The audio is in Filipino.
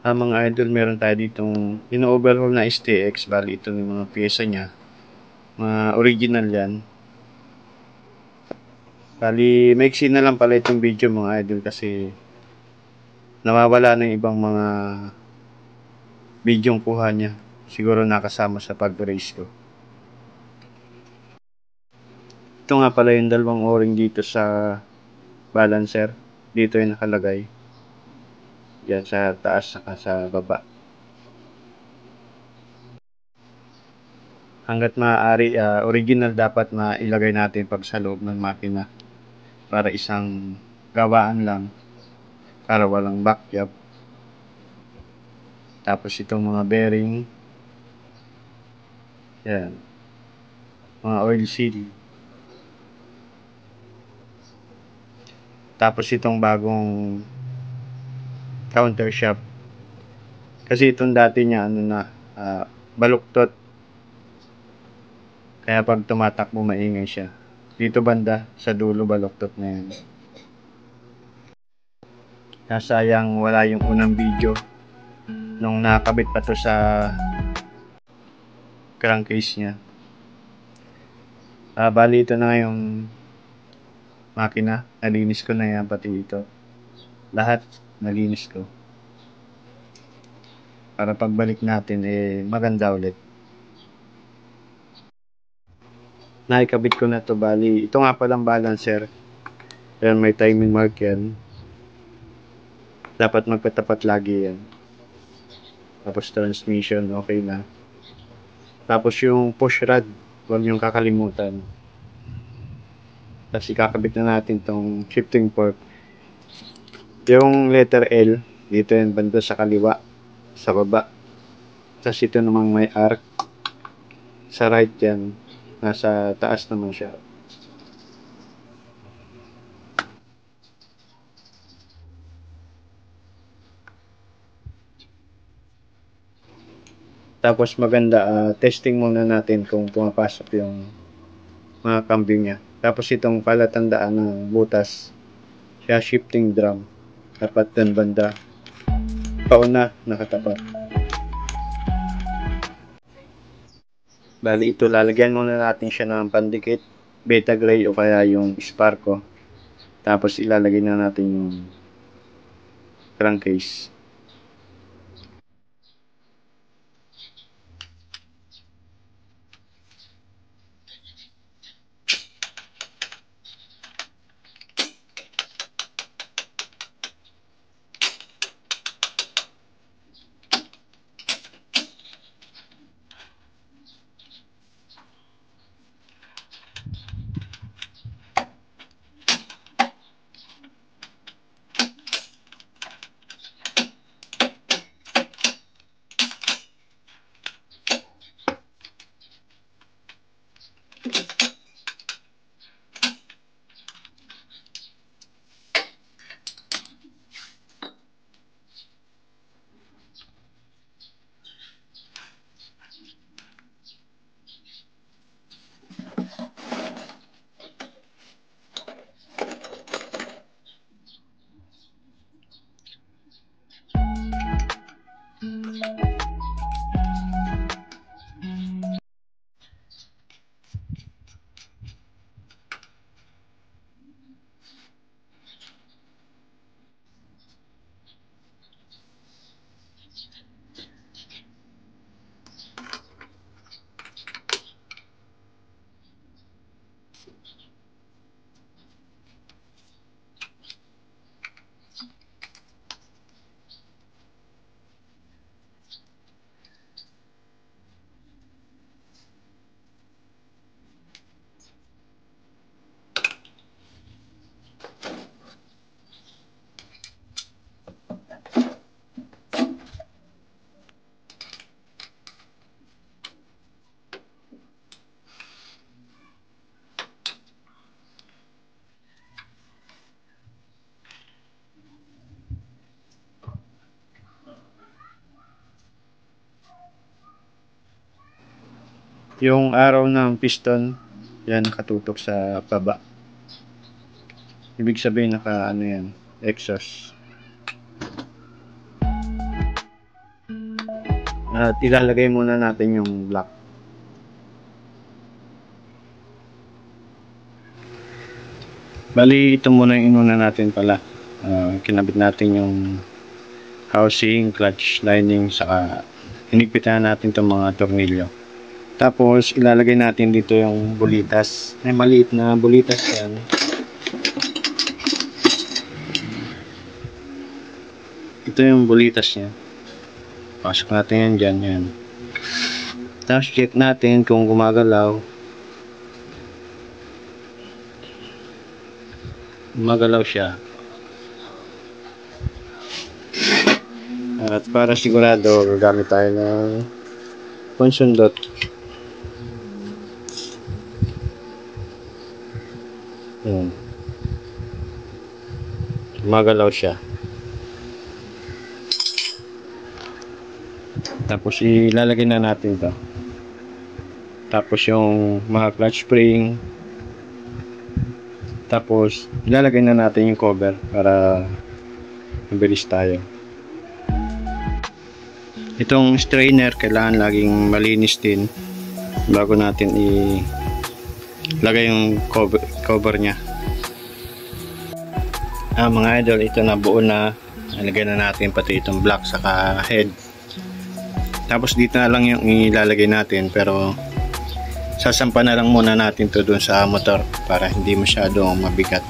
Mga idol, meron tayo ditong ino-overhaul na STX. Bali ito yung mga pyesa niya, mga original yan. Bali maiksi na lang pala itong video mga idol, kasi nawawala na yung ibang mga bidyong kuha niya. Siguro nakasama sa pag-race ko. Ito nga pala yung dalawang o-ring dito sa balancer. Dito yung nakalagay. Yan sa taas saka sa baba. Hanggat maaari, original dapat mailagay natin pag sa loob ng makina. Para isang gawaan lang. Para walang backyard. Tapos itong mga bearing. Yan. Mga oil seal. Tapos itong bagong counter shaft. Kasi itong dati niya baluktot. Kaya pag tumatakbo maingay siya. Dito banda sa dulo baluktot na yan. Sayang wala yung unang video nung nakabit pa to sa crankcase niya. Bali ito na yung makina. Nalinis ko na yan pati ito. Lahat nalinis ko. Para pagbalik natin maganda ulit. Naikabit ko na to. Bali ito nga palang balancer. Ayan, may timing mark yan. Dapat magpatapat lagi yan. Tapos transmission okay na. Tapos yung push rod, huwag niyong kakalimutan. Tapos ikakabit na natin tong shifting fork. Yung letter L, dito yung banda sa kaliwa, sa baba. Tapos ito namang may arc. Sa right yan, nasa taas naman siya. Tapos maganda, testing muna natin kung pumapasok yung mga kambing niya. Tapos itong palatandaan ng butas, siya shifting drum. Dapat dun banda, pauna, nakatapat. Bali ito, lalagyan muna natin siya ng pandikit, beta gray o kaya yung Sparco. Tapos ilalagay na natin yung crankcase. Yung araw ng piston, yan nakatutok sa baba. Ibig sabihin naka ano yan, exhaust. At ilalagay muna natin yung block. Bali, ito muna yung inuna natin pala. Kinabit natin yung housing, clutch lining, saka hinigpitan natin itong mga tornilyo. Tapos, ilalagay natin dito yung bulitas. May maliit na bulitas yan. Ito yung bulitas niya. Pasok natin yan dyan, yan. Tapos, check natin kung gumagalaw. Gumagalaw siya. At para sigurado, gagamit tayo ng pansundot. Gumagalaw siya. Tapos ilalagay na natin to. Tapos yung mga clutch spring. Tapos ilalagay na natin yung cover para mabilis tayo. Itong strainer kailangan laging malinis din bago natin ilagay yung cover nya. Mga idol, ito na buo na. Ilagay na natin pati itong block saka head. Tapos dito na lang yung ilalagay natin, pero sasampa na lang muna natin to dun sa motor para hindi masyadong mabigat.